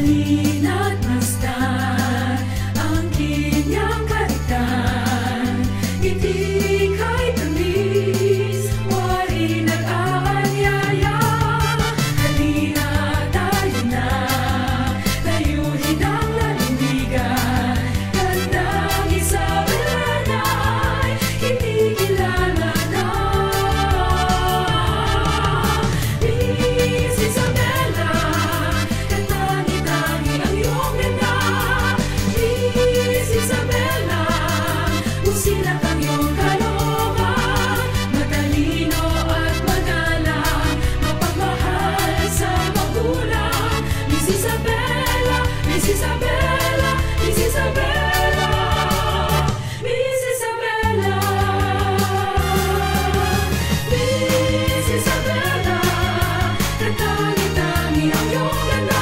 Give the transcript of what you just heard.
Halina't masdan ang kanyang karitan. Ngiti kay tamis, wari nag-aanyaya. Halina tayo na, layunin ang lalawigan. Gandang Isabela na'y kinikilala na. Miss Isabela, katangi-tangi ang iyong ganda. Miss Isabela, usilak ang iyong kalooban. Matalino at magalang, mapagmahal sa magulang. Miss Isabela, Miss Isabela, Miss Isabela, Miss Isabela. Miss Isabela, katangi-tangi ang iyong ganda.